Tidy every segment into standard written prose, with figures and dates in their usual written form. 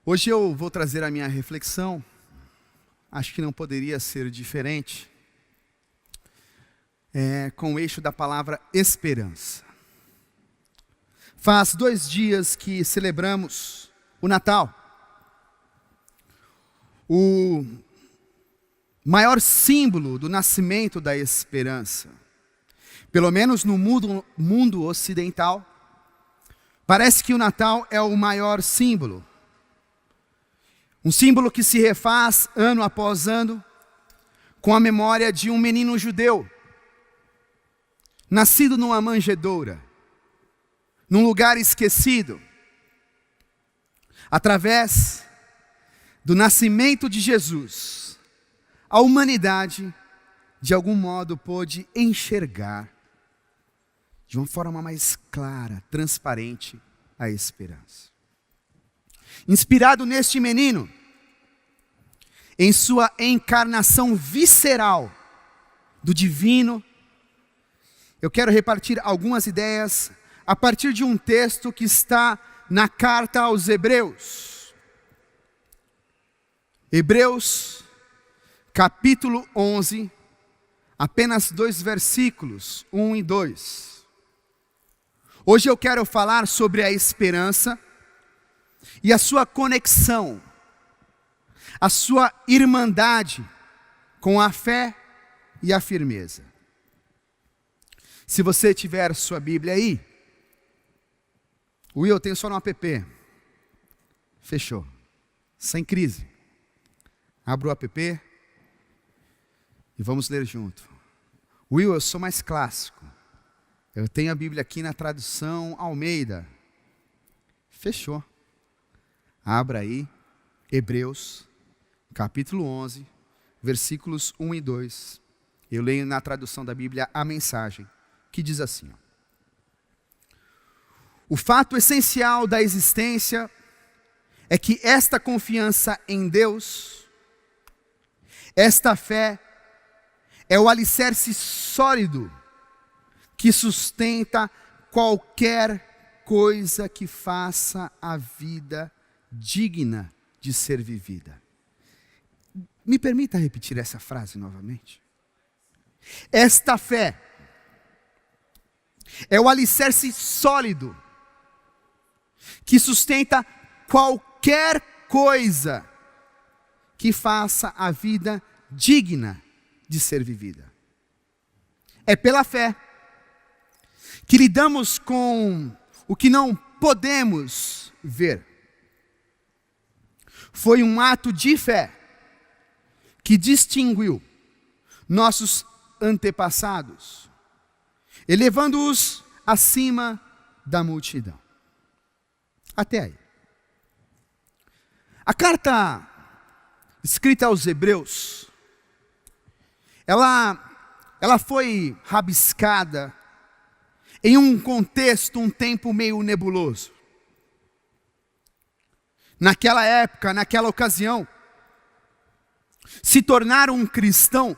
Hoje eu vou trazer a minha reflexão, acho que não poderia ser diferente, com o eixo da palavra esperança. Faz 2 dias que celebramos o Natal, o maior símbolo do nascimento da esperança, pelo menos no mundo ocidental. Parece que o Natal é o maior símbolo. Um símbolo que se refaz ano após ano com a memória de um menino judeu, nascido numa manjedoura, num lugar esquecido. Através do nascimento de Jesus, a humanidade, de algum modo, pôde enxergar de uma forma mais clara, transparente, a esperança. Inspirado neste menino, em sua encarnação visceral do divino, eu quero repartir algumas ideias a partir de um texto que está na carta aos Hebreus. Hebreus, capítulo 11, apenas 2 versículos, 1 e 2. Hoje eu quero falar sobre a esperança e a sua conexão, a sua irmandade com a fé e a firmeza. Se você tiver sua Bíblia aí, Will, eu tenho só no app. Fechou. Sem crise. Abra o app e vamos ler junto. Will, eu sou mais clássico. Eu tenho a Bíblia aqui na tradução Almeida. Fechou. Abra aí, Hebreus, capítulo 11, versículos 1 e 2. Eu leio na tradução da Bíblia a mensagem, que diz assim: o fato essencial da existência é que esta confiança em Deus, esta fé, é o alicerce sólido que sustenta qualquer coisa que faça a vida digna de ser vivida. Me permita repetir essa frase novamente. Esta fé é o alicerce sólido que sustenta qualquer coisa que faça a vida digna de ser vivida. É pela fé que lidamos com o que não podemos ver. Foi um ato de fé que distinguiu nossos antepassados, elevando-os acima da multidão. Até aí. A carta escrita aos Hebreus, ela foi rabiscada em um contexto, um tempo meio nebuloso. Naquela época, naquela ocasião, se tornar um cristão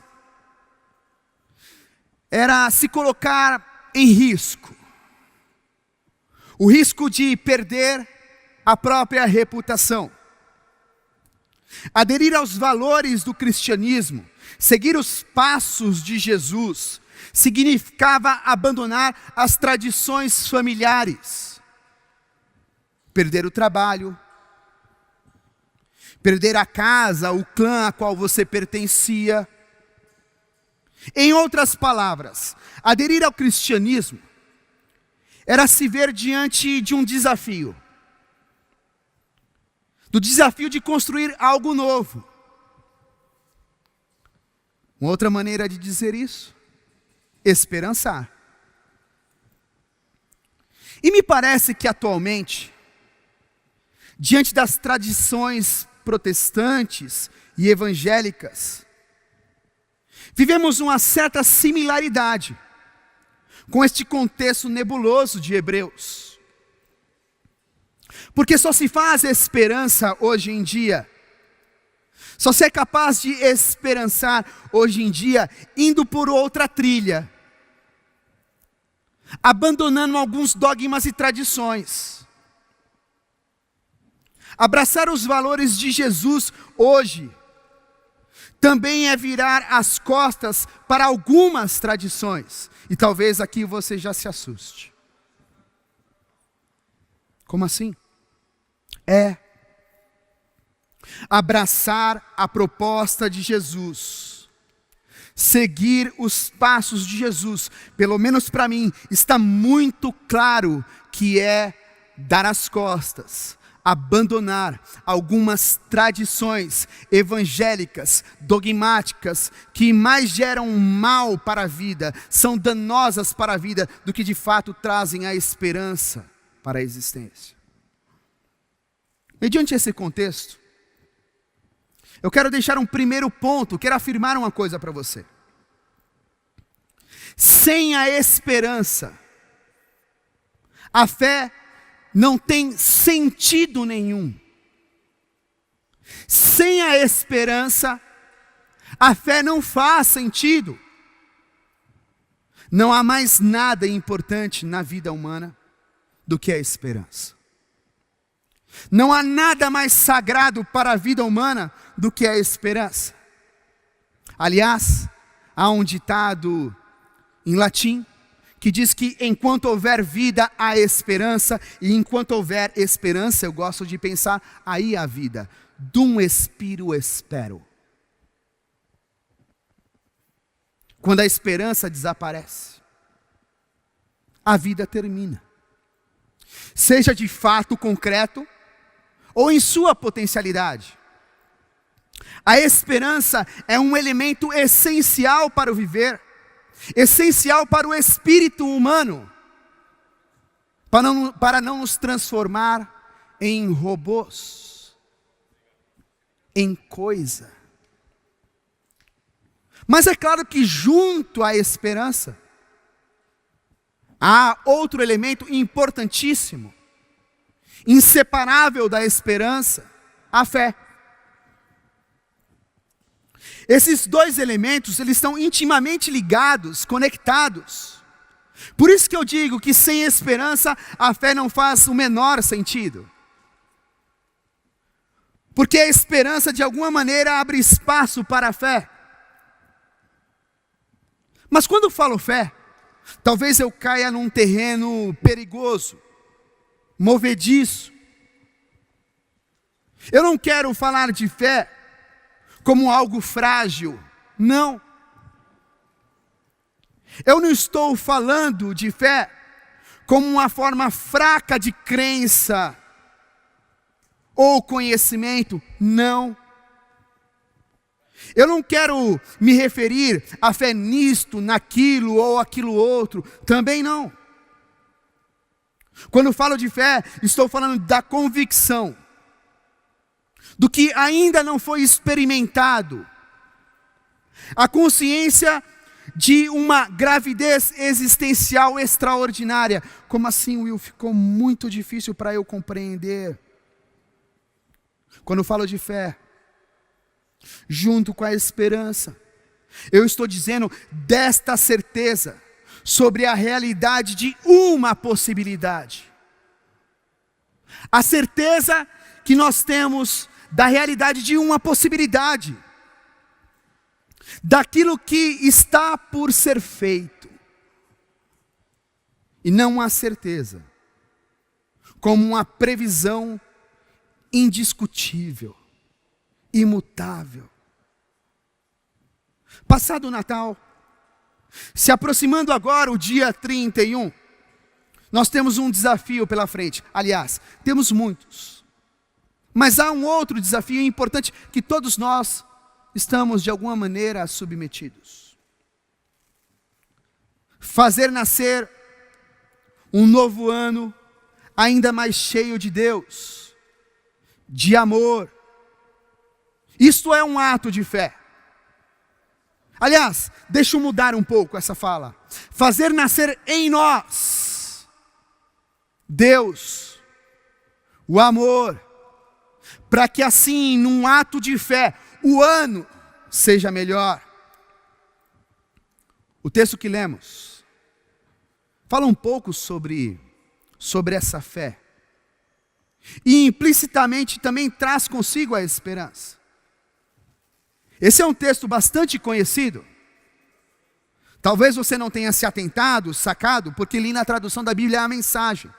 era se colocar em risco. O risco de perder a própria reputação. Aderir aos valores do cristianismo, seguir os passos de Jesus, significava abandonar as tradições familiares. Perder o trabalho, perder a casa, o clã a qual você pertencia. Em outras palavras, aderir ao cristianismo era se ver diante de um desafio. Do desafio de construir algo novo. Uma outra maneira de dizer isso, esperançar. E me parece que atualmente, diante das tradições protestantes e evangélicas, vivemos uma certa similaridade com este contexto nebuloso de Hebreus. Porque só se faz esperança hoje em dia, só se é capaz de esperançar hoje em dia indo por outra trilha, abandonando alguns dogmas e tradições, Abraçar os valores de Jesus hoje também é virar as costas para algumas tradições. E talvez aqui você já se assuste. Como assim? Abraçar a proposta de Jesus, seguir os passos de Jesus, pelo menos para mim, está muito claro que é dar as costas, abandonar algumas tradições evangélicas, dogmáticas, que mais geram mal para a vida, são danosas para a vida, do que de fato trazem a esperança para a existência. Mediante esse contexto, eu quero deixar um primeiro ponto, quero afirmar uma coisa para você. Sem a esperança, a fé não tem sentido nenhum. Sem a esperança, a fé não faz sentido. Não há mais nada importante na vida humana do que a esperança. Não há nada mais sagrado para a vida humana do que a esperança. Aliás, há um ditado em latim que diz que enquanto houver vida, há esperança, e enquanto houver esperança, eu gosto de pensar, aí há vida. Dum espiro espero. Quando a esperança desaparece, a vida termina. Seja de fato concreto, ou em sua potencialidade. A esperança é um elemento essencial para o viver, essencial para o espírito humano, para não nos transformar em robôs, em coisa. Mas é claro que junto à esperança, há outro elemento importantíssimo, inseparável da esperança, a fé. Esses dois elementos, eles estão intimamente ligados, conectados. Por isso que eu digo que sem esperança, a fé não faz o menor sentido. Porque a esperança de alguma maneira abre espaço para a fé. Mas quando falo fé, talvez eu caia num terreno perigoso, movediço. Eu não quero falar de fé como algo frágil, não. Eu não estou falando de fé como uma forma fraca de crença ou conhecimento, não. Eu não quero me referir à fé nisto, naquilo ou aquilo outro, também não. Quando falo de fé, estou falando da convicção, do que ainda não foi experimentado, a consciência de uma gravidez existencial extraordinária. Como assim, Will? Ficou muito difícil para eu compreender. Quando falo de fé, junto com a esperança, eu estou dizendo desta certeza sobre a realidade de uma possibilidade. A certeza que nós temos da realidade de uma possibilidade, daquilo que está por ser feito. E não a certeza como uma previsão indiscutível, imutável. Passado o Natal, se aproximando agora o dia 31, nós temos um desafio pela frente. Aliás, temos muitos. Mas há um outro desafio importante que todos nós estamos de alguma maneira submetidos. Fazer nascer um novo ano ainda mais cheio de Deus, de amor. Isto é um ato de fé. Aliás, deixa eu mudar um pouco essa fala. Fazer nascer em nós Deus, o amor, para que assim, num ato de fé, o ano seja melhor. O texto que lemos fala um pouco sobre essa fé. e implicitamente também traz consigo a esperança. Esse é um texto bastante conhecido. Talvez você não tenha se atentado, sacado, porque li na tradução da Bíblia a mensagem.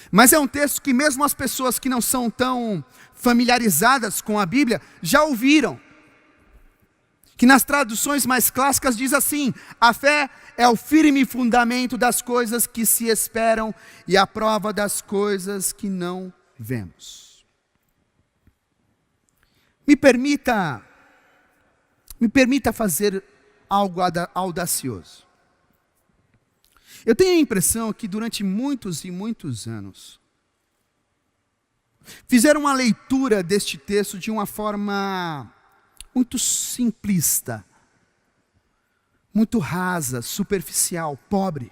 Mas é um texto que mesmo as pessoas que não são tão familiarizadas com a Bíblia já ouviram. Que nas traduções mais clássicas diz assim: a fé é o firme fundamento das coisas que se esperam e a prova das coisas que não vemos. Me permita fazer algo audacioso. Eu tenho a impressão que durante muitos e muitos anos, fizeram uma leitura deste texto de uma forma muito simplista, muito rasa, superficial, pobre.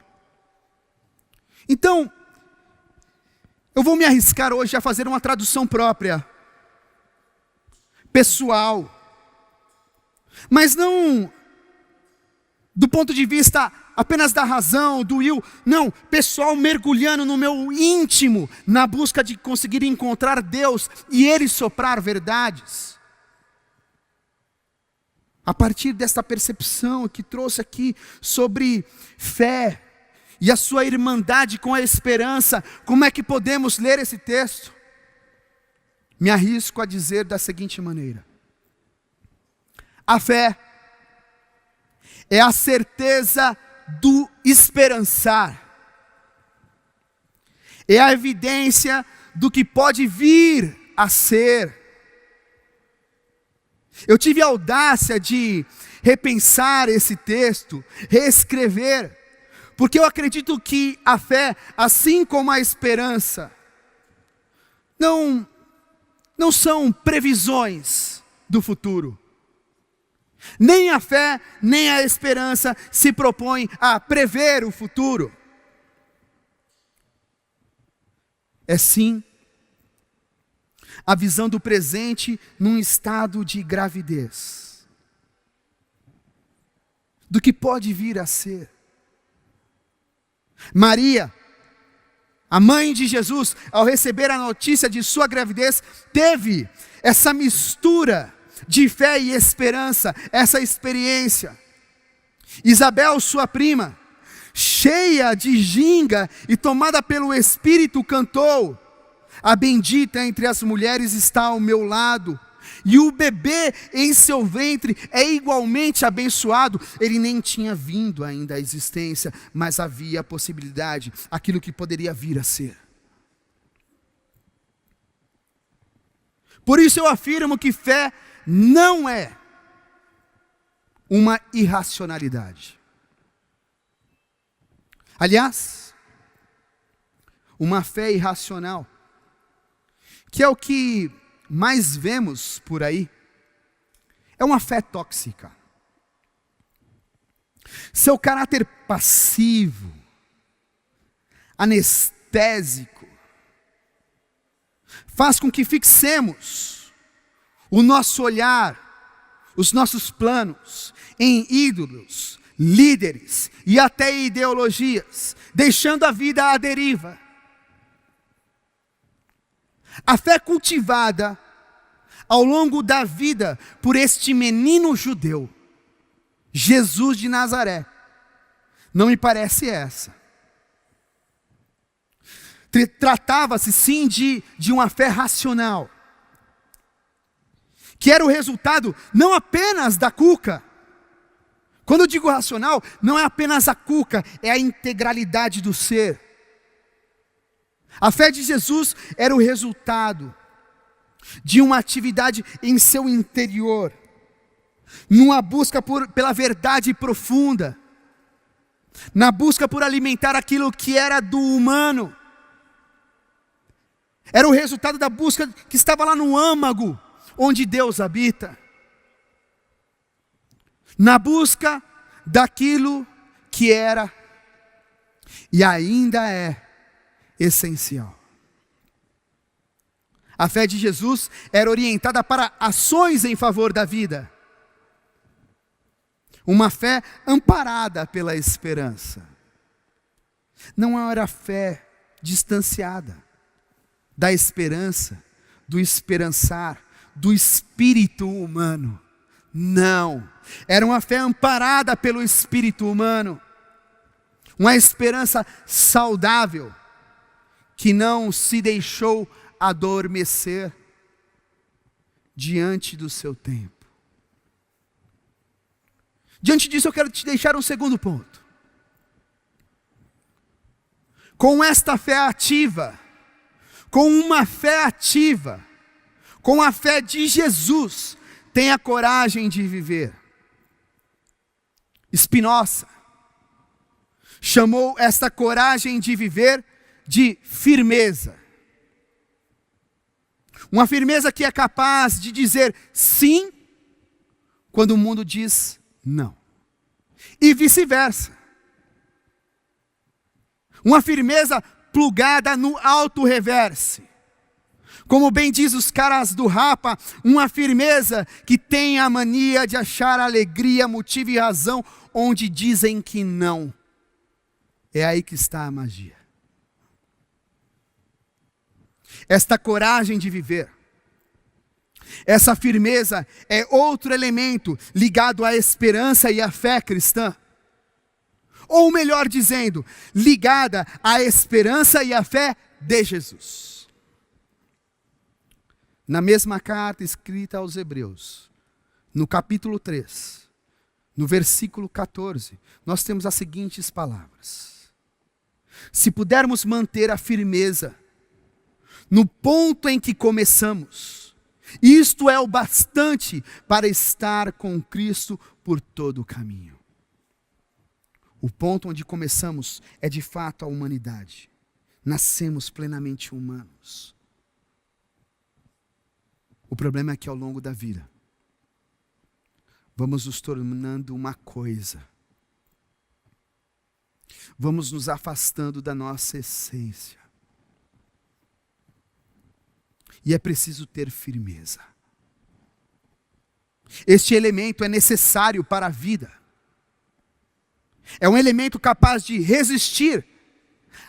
Então, eu vou me arriscar hoje a fazer uma tradução própria, pessoal, mas não do ponto de vista apenas da razão, do eu, não, pessoal, mergulhando no meu íntimo, na busca de conseguir encontrar Deus e Ele soprar verdades. A partir desta percepção que trouxe aqui sobre fé e a sua irmandade com a esperança, como é que podemos ler esse texto? Me arrisco a dizer da seguinte maneira: a fé é a certeza do esperançar, é a evidência do que pode vir a ser. Eu tive a audácia de repensar esse texto, reescrever, porque eu acredito que a fé, assim como a esperança, não são previsões do futuro. Nem a fé, nem a esperança se propõem a prever o futuro. É sim a visão do presente num estado de gravidez, do que pode vir a ser. Maria, a mãe de Jesus, ao receber a notícia de sua gravidez, teve essa mistura de fé e esperança, essa experiência. Isabel, sua prima, cheia de ginga e tomada pelo Espírito, cantou: a bendita entre as mulheres está ao meu lado, e o bebê em seu ventre é igualmente abençoado. Ele nem tinha vindo ainda à existência, mas havia a possibilidade, aquilo que poderia vir a ser. Por isso eu afirmo que fé não é uma irracionalidade. Aliás, uma fé irracional, que é o que mais vemos por aí, é uma fé tóxica. Seu caráter passivo, anestésico, faz com que fixemos o nosso olhar, os nossos planos em ídolos, líderes e até ideologias, deixando a vida à deriva. A fé cultivada ao longo da vida por este menino judeu, Jesus de Nazaré, não me parece essa. Tratava-se sim de uma fé racional, que era o resultado não apenas da cuca. Quando eu digo racional, não é apenas a cuca, é a integralidade do ser. A fé de Jesus era o resultado de uma atividade em seu interior, numa busca pela verdade profunda, na busca por alimentar aquilo que era do humano. Era o resultado da busca que estava lá no âmago, onde Deus habita. Na busca daquilo que era e ainda é essencial. A fé de Jesus era orientada para ações em favor da vida. Uma fé amparada pela esperança. Não era fé distanciada da esperança, do esperançar, do espírito humano. Não, era uma fé amparada pelo espírito humano, uma esperança saudável, que não se deixou adormecer diante do seu tempo. Diante disso eu quero te deixar um segundo ponto. Com esta fé ativa, com uma fé ativa, com a fé de Jesus, tenha coragem de viver. Spinoza chamou esta coragem de viver de firmeza. Uma firmeza que é capaz de dizer sim quando o mundo diz não. E vice-versa. Uma firmeza plugada no auto-reverse. Como bem diz os caras do Rapa, uma firmeza que tem a mania de achar alegria, motivo e razão onde dizem que não. É aí que está a magia. Esta coragem de viver, essa firmeza é outro elemento ligado à esperança e à fé cristã. Ou melhor dizendo, ligada à esperança e à fé de Jesus. Na mesma carta escrita aos Hebreus, no capítulo 3, no versículo 14, nós temos as seguintes palavras: se pudermos manter a firmeza no ponto em que começamos, isto é o bastante para estar com Cristo por todo o caminho. O ponto onde começamos é de fato a humanidade. Nascemos plenamente humanos. O problema é que ao longo da vida, vamos nos tornando uma coisa. Vamos nos afastando da nossa essência. E é preciso ter firmeza. Este elemento é necessário para a vida. É um elemento capaz de resistir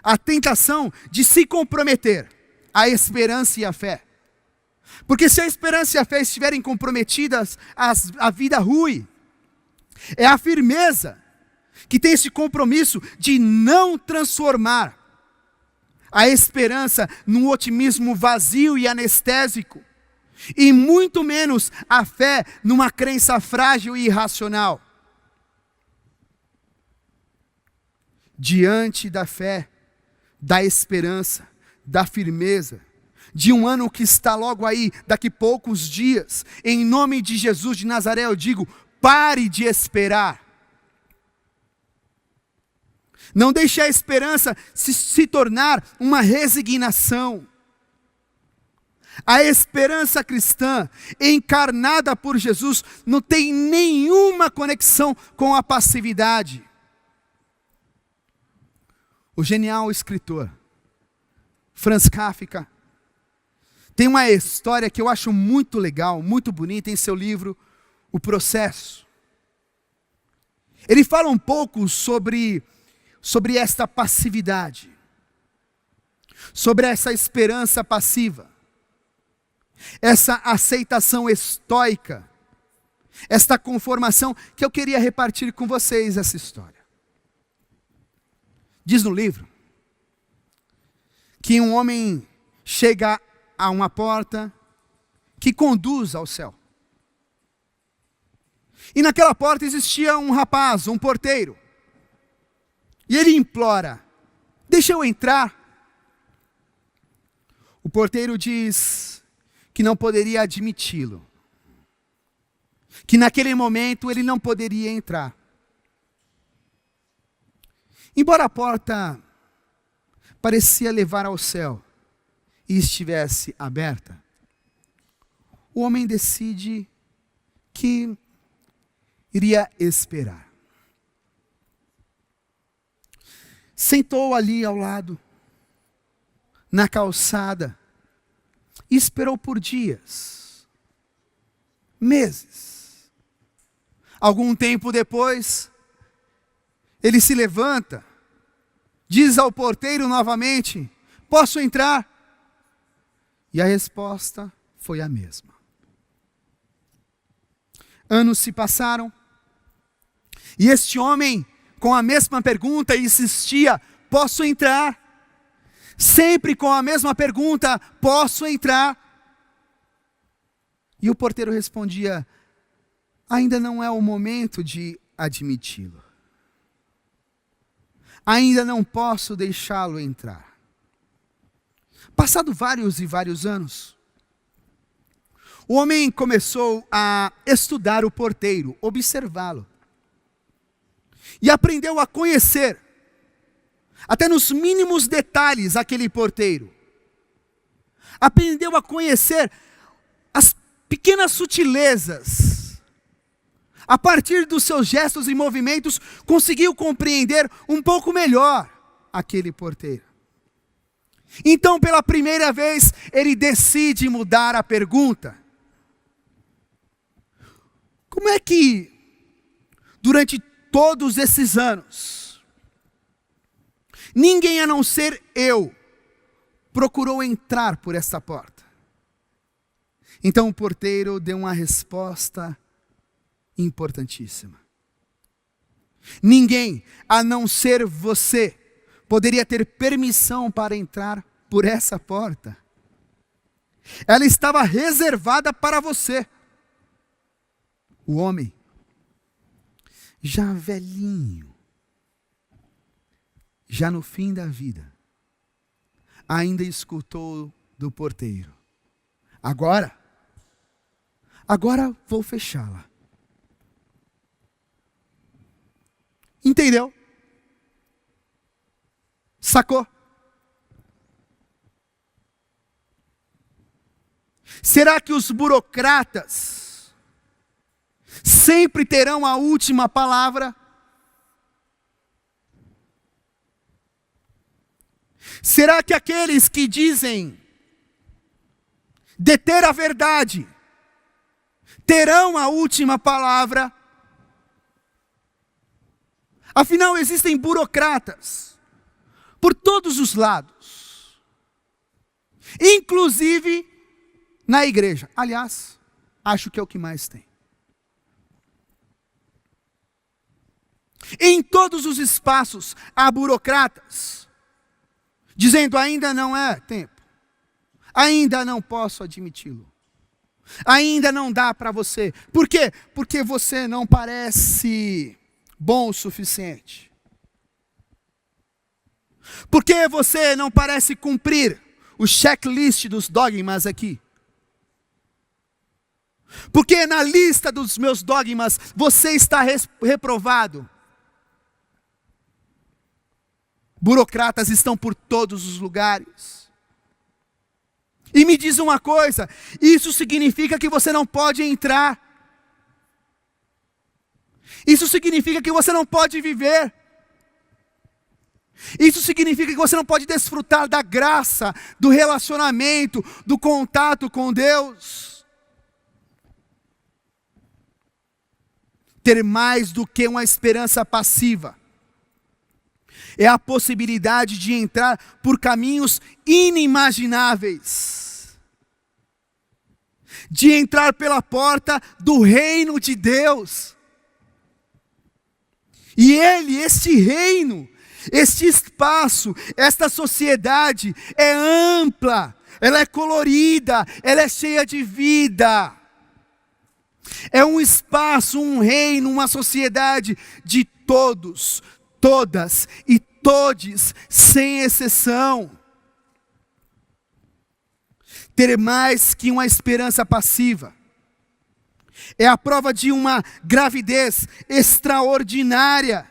à tentação de se comprometer à esperança e à fé. Porque se a esperança e a fé estiverem comprometidas, a vida rui. É a firmeza que tem esse compromisso de não transformar a esperança num otimismo vazio e anestésico, e muito menos a fé numa crença frágil e irracional. Diante da fé, da esperança, da firmeza, de um ano que está logo aí, daqui poucos dias, em nome de Jesus de Nazaré eu digo, pare de esperar. Não deixe a esperança se tornar uma resignação. A esperança cristã, encarnada por Jesus, não tem nenhuma conexão com a passividade. O genial escritor Franz Kafka tem uma história que eu acho muito legal, muito bonita em seu livro O Processo. Ele fala um pouco sobre esta passividade, sobre essa esperança passiva, essa aceitação estoica, esta conformação que eu queria repartir com vocês essa história. Diz no livro que um homem chega a uma porta que conduz ao céu. E naquela porta existia um rapaz, um porteiro. E ele implora, deixa eu entrar. O porteiro diz que não poderia admiti-lo. Que naquele momento ele não poderia entrar. Embora a porta parecia levar ao céu e estivesse aberta, o homem decide que iria esperar. Sentou ali ao lado, na calçada, e esperou por dias, meses. Algum tempo depois, ele se levanta, diz ao porteiro novamente, posso entrar? E a resposta foi a mesma. Anos se passaram, e este homem, com a mesma pergunta, insistia: posso entrar? Sempre com a mesma pergunta: posso entrar? E o porteiro respondia: ainda não é o momento de admiti-lo. Ainda não posso deixá-lo entrar. Passado vários e vários anos, o homem começou a estudar o porteiro, observá-lo. E aprendeu a conhecer, até nos mínimos detalhes, aquele porteiro. Aprendeu a conhecer as pequenas sutilezas. A partir dos seus gestos e movimentos, conseguiu compreender um pouco melhor aquele porteiro. Então, pela primeira vez, ele decide mudar a pergunta. Como é que, durante todos esses anos, ninguém a não ser eu procurou entrar por essa porta? Então o porteiro deu uma resposta importantíssima. Ninguém a não ser você poderia ter permissão para entrar por essa porta. Ela estava reservada para você. O homem, já velhinho, já no fim da vida, ainda escutou do porteiro: agora vou fechá-la. Entendeu? Sacou? Será que os burocratas sempre terão a última palavra? Será que aqueles que dizem deter a verdade terão a última palavra? Afinal, existem burocratas por todos os lados, inclusive na igreja. Aliás, acho que é o que mais tem. Em todos os espaços há burocratas dizendo: ainda não é tempo, ainda não posso admiti-lo, ainda não dá para você. Por quê? Porque você não parece bom o suficiente. Porque você não parece cumprir o checklist dos dogmas aqui. Porque na lista dos meus dogmas você está reprovado. Burocratas estão por todos os lugares. E me diz uma coisa: isso significa que você não pode entrar. Isso significa que você não pode viver. Isso significa que você não pode desfrutar da graça, do relacionamento, do contato com Deus. Ter mais do que uma esperança passiva é a possibilidade de entrar por caminhos inimagináveis, de entrar pela porta do reino de Deus. E este reino, este espaço, esta sociedade é ampla, ela é colorida, ela é cheia de vida. É um espaço, um reino, uma sociedade de todos, todas e todes, sem exceção. Ter mais que uma esperança passiva é a prova de uma gravidez extraordinária,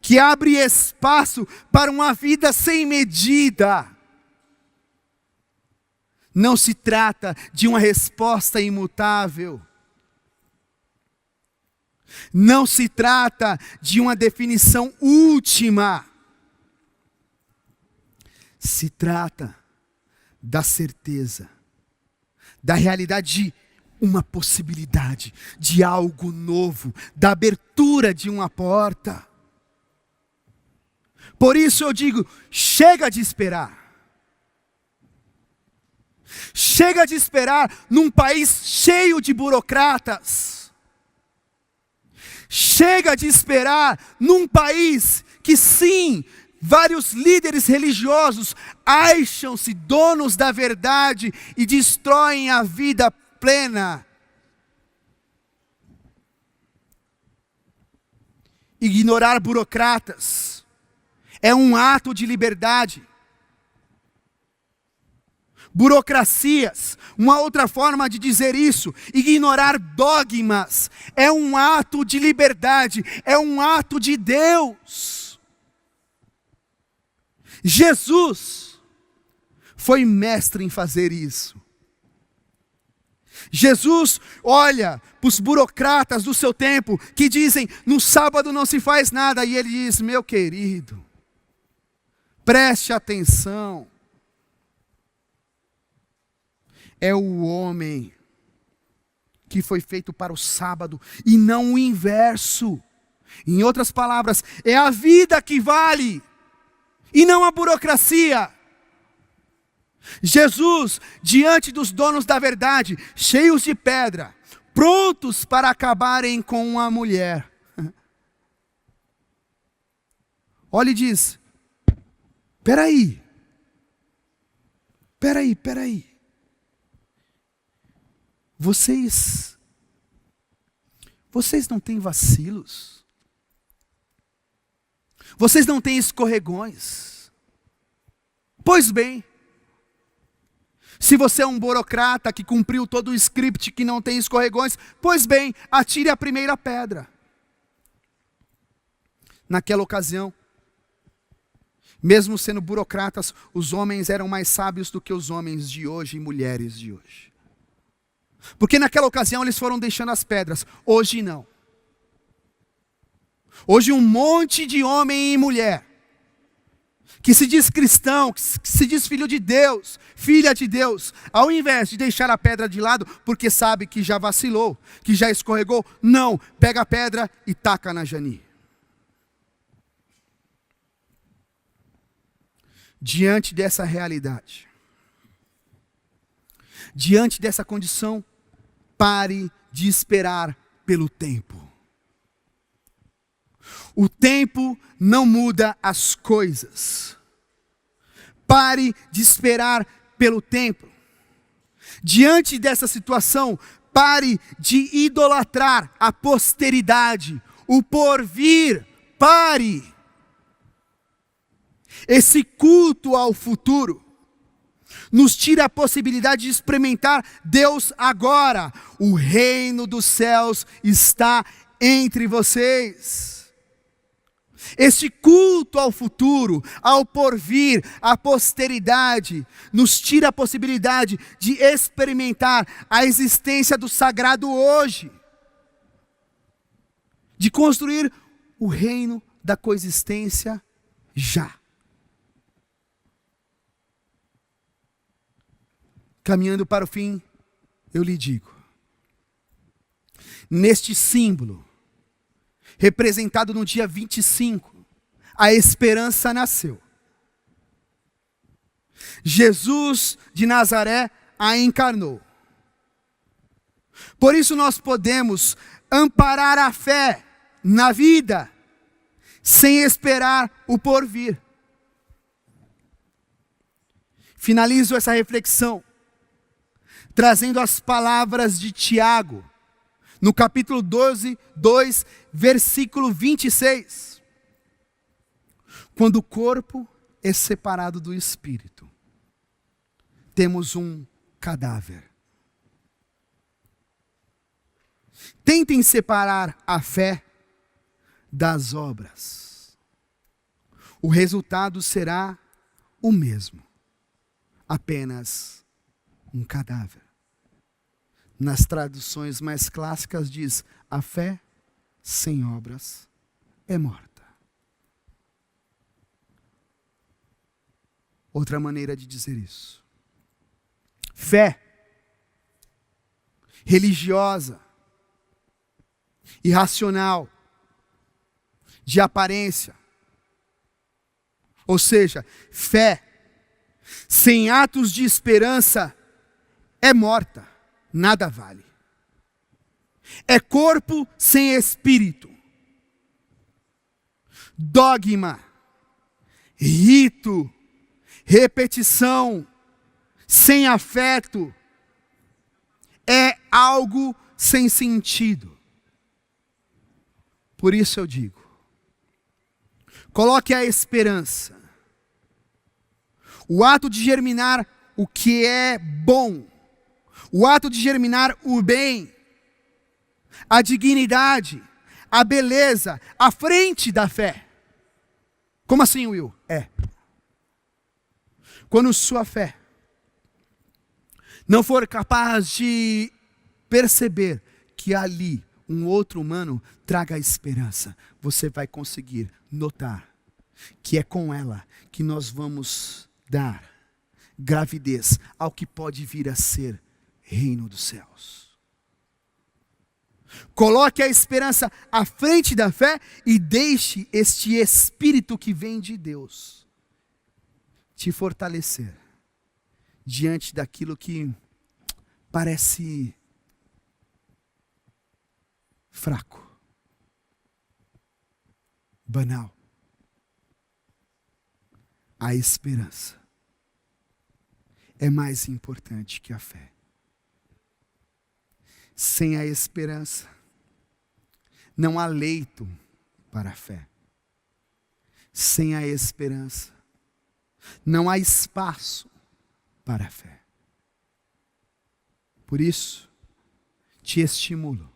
que abre espaço para uma vida sem medida. Não se trata de uma resposta imutável. Não se trata de uma definição última. Se trata da certeza, da realidade de uma possibilidade, de algo novo, da abertura de uma porta. Por isso eu digo: chega de esperar. Chega de esperar num país cheio de burocratas. Chega de esperar num país que sim, vários líderes religiosos acham-se donos da verdade e destroem a vida plena. Ignorar burocratas é um ato de liberdade. Burocracias, uma outra forma de dizer isso, ignorar dogmas, é um ato de liberdade, é um ato de Deus. Jesus foi mestre em fazer isso. Jesus olha para os burocratas do seu tempo que dizem, no sábado não se faz nada, e ele diz, meu querido, preste atenção. É o homem que foi feito para o sábado e não o inverso. Em outras palavras, é a vida que vale e não a burocracia. Jesus, diante dos donos da verdade, cheios de pedra, prontos para acabarem com uma mulher, olha e diz, peraí, vocês não têm vacilos? Vocês não têm escorregões? Pois bem, se você é um burocrata que cumpriu todo o script que não tem escorregões, pois bem, atire a primeira pedra. Naquela ocasião, mesmo sendo burocratas, os homens eram mais sábios do que os homens de hoje e mulheres de hoje. Porque naquela ocasião eles foram deixando as pedras, hoje não. Hoje um monte de homem e mulher, que se diz cristão, que se diz filho de Deus, filha de Deus, ao invés de deixar a pedra de lado, porque sabe que já vacilou, que já escorregou, não, pega a pedra e taca na Jani. Diante dessa realidade, diante dessa condição, pare de esperar pelo tempo. O tempo não muda as coisas. Pare de esperar pelo tempo. Diante dessa situação, pare de idolatrar a posteridade, o porvir. Pare. Esse culto ao futuro nos tira a possibilidade de experimentar Deus agora. O reino dos céus está entre vocês. Este culto ao futuro, ao porvir, à posteridade, nos tira a possibilidade de experimentar a existência do sagrado hoje. De construir o reino da coexistência já. Caminhando para o fim, eu lhe digo, neste símbolo, representado no dia 25, a esperança nasceu. Jesus de Nazaré a encarnou. Por isso nós podemos amparar a fé na vida, sem esperar o porvir. Finalizo essa reflexão trazendo as palavras de Tiago, no capítulo 12, 2, versículo 26. Quando o corpo é separado do espírito, temos um cadáver. Tentem separar a fé das obras. O resultado será o mesmo, apenas um cadáver. Nas traduções mais clássicas diz, a fé sem obras é morta. Outra maneira de dizer isso. Fé religiosa, irracional, de aparência. Ou seja, fé sem atos de esperança é morta, nada vale. É corpo sem espírito. Dogma, rito, repetição, sem afeto, é algo sem sentido. Por isso eu digo, coloque a esperança. O ato de germinar o que é bom, o ato de germinar o bem, a dignidade, a beleza, à frente da fé. Como assim, Will? Quando sua fé não for capaz de perceber que ali um outro humano traga esperança, você vai conseguir notar que é com ela que nós vamos dar gravidez ao que pode vir a ser reino dos céus. Coloque a esperança à frente da fé e deixe este Espírito que vem de Deus te fortalecer diante daquilo que parece fraco, banal. A esperança é mais importante que a fé. Sem a esperança, não há leito para a fé. Sem a esperança, não há espaço para a fé. Por isso, te estimulo,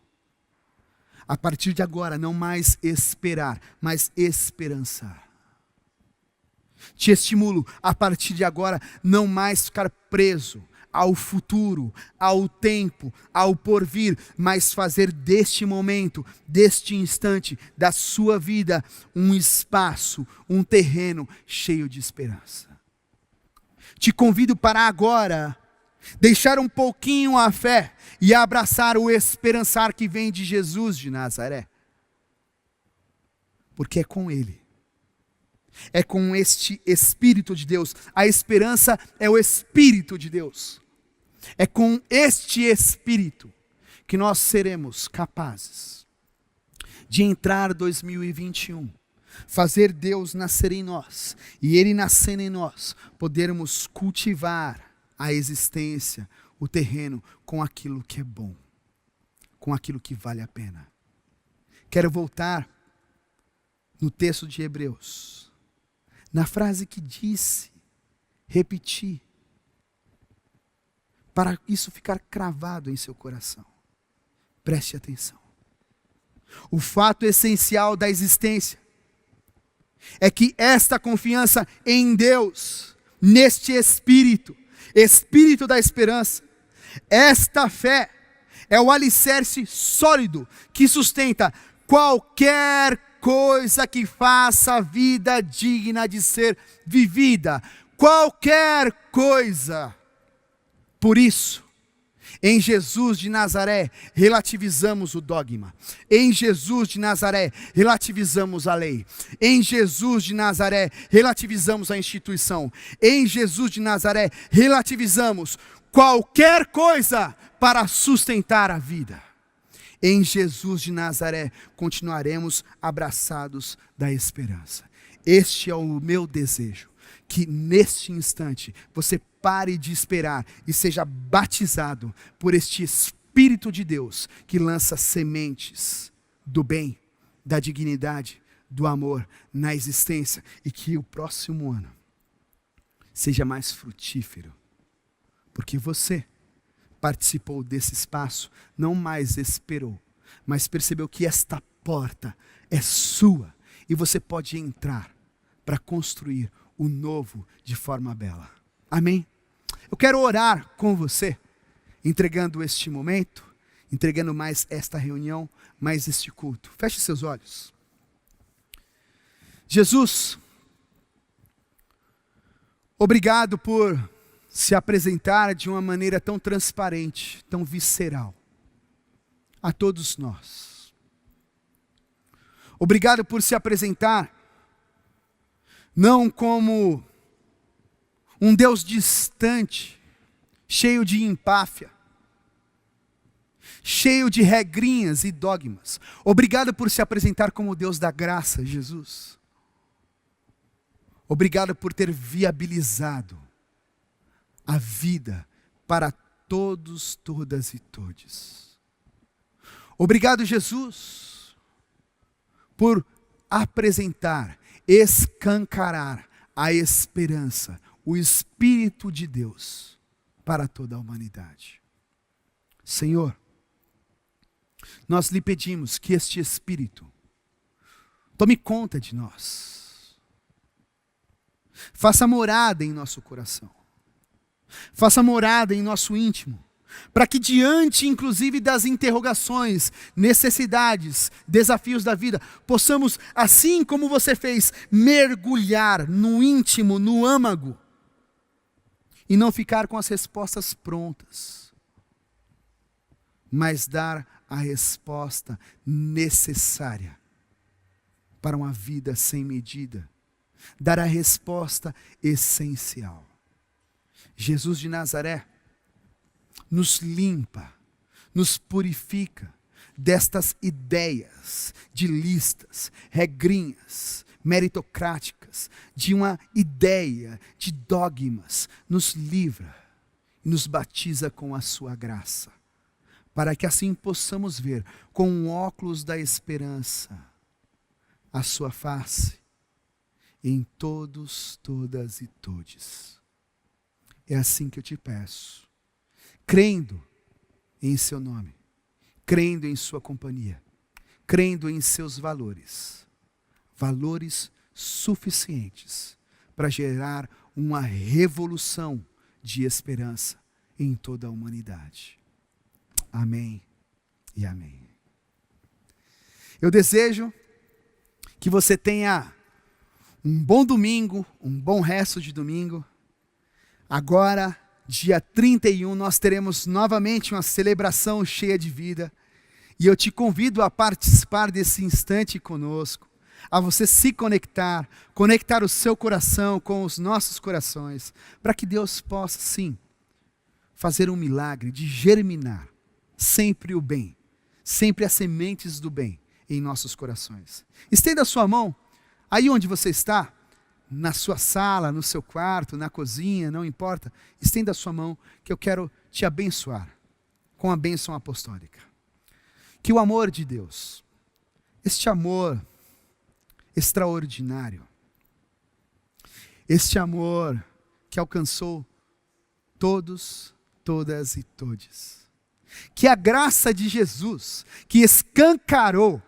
a partir de agora, não mais esperar, mas esperançar. Te estimulo, a partir de agora, não mais ficar preso ao futuro, ao tempo, ao porvir, mas fazer deste momento, deste instante, da sua vida, um espaço, um terreno cheio de esperança. Te convido para agora, deixar um pouquinho a fé e abraçar o esperançar que vem de Jesus de Nazaré. Porque é com Ele. É com este Espírito de Deus. A esperança é o Espírito de Deus. É com este Espírito que nós seremos capazes de entrar 2021, fazer Deus nascer em nós, e Ele nascendo em nós, podermos cultivar a existência, o terreno, com aquilo que é bom, com aquilo que vale a pena. Quero voltar no texto de Hebreus, na frase que disse, repetir, para isso ficar cravado em seu coração. Preste atenção. O fato essencial da existência é que esta confiança em Deus, neste Espírito, Espírito da esperança, esta fé é o alicerce sólido que sustenta qualquer coisa que faça a vida digna de ser vivida. Qualquer coisa. Por isso, em Jesus de Nazaré, relativizamos o dogma. Em Jesus de Nazaré, relativizamos a lei. Em Jesus de Nazaré, relativizamos a instituição. Em Jesus de Nazaré, relativizamos qualquer coisa para sustentar a vida. Em Jesus de Nazaré, continuaremos abraçados da esperança. Este é o meu desejo, que neste instante você pare de esperar e seja batizado por este Espírito de Deus que lança sementes do bem, da dignidade, do amor na existência, e que o próximo ano seja mais frutífero, porque você participou desse espaço, não mais esperou, mas percebeu que esta porta é sua e você pode entrar para construir o novo de forma bela. Amém? Eu quero orar com você, entregando este momento, entregando mais esta reunião, mais este culto. Feche seus olhos. Jesus, obrigado por se apresentar de uma maneira tão transparente, tão visceral a todos nós. Obrigado por se apresentar não como um Deus distante, cheio de empáfia, cheio de regrinhas e dogmas. Obrigado por se apresentar como Deus da graça, Jesus. Obrigado por ter viabilizado a vida para todos, todas e todes. Obrigado, Jesus, por apresentar, escancarar a esperança, o Espírito de Deus para toda a humanidade. Senhor, nós lhe pedimos que este Espírito tome conta de nós. Faça morada em nosso coração. Faça morada em nosso íntimo. Para que diante, inclusive, das interrogações, necessidades, desafios da vida, possamos, assim como você fez, mergulhar no íntimo, no âmago, e não ficar com as respostas prontas, mas dar a resposta necessária para uma vida sem medida, dar a resposta essencial. Jesus de Nazaré nos limpa, nos purifica destas ideias de listas, regrinhas, meritocráticas, de uma ideia de dogmas, nos livra e nos batiza com a sua graça, para que assim possamos ver com óculos da esperança a sua face em todos, todas e todes. É assim que eu te peço, crendo em seu nome, crendo em sua companhia, crendo em seus valores, valores suficientes para gerar uma revolução de esperança em toda a humanidade. Amém e amém. Eu desejo que você tenha um bom domingo, um bom resto de domingo. Agora, dia 31, nós teremos novamente uma celebração cheia de vida. E eu te convido a participar desse instante conosco, a você se conectar o seu coração com os nossos corações, para que Deus possa, sim, fazer um milagre de germinar sempre o bem, sempre as sementes do bem em nossos corações. Estenda a sua mão, aí onde você está, na sua sala, no seu quarto, na cozinha, não importa, estenda a sua mão que eu quero te abençoar com a bênção apostólica. Que o amor de Deus, este amor extraordinário, este amor que alcançou todos, todas e todes, que a graça de Jesus, que escancarou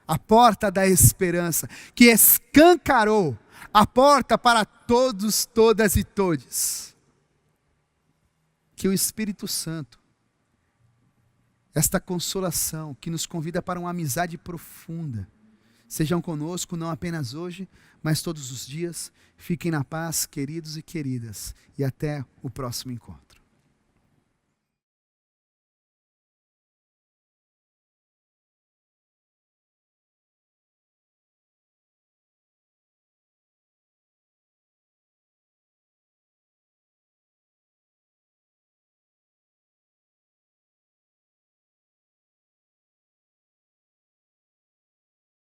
a porta da esperança, que escancarou a porta para todos, todas e todes, que o Espírito Santo, esta consolação que nos convida para uma amizade profunda, sejam conosco não apenas hoje, mas todos os dias. Fiquem na paz, queridos e queridas, e até o próximo encontro.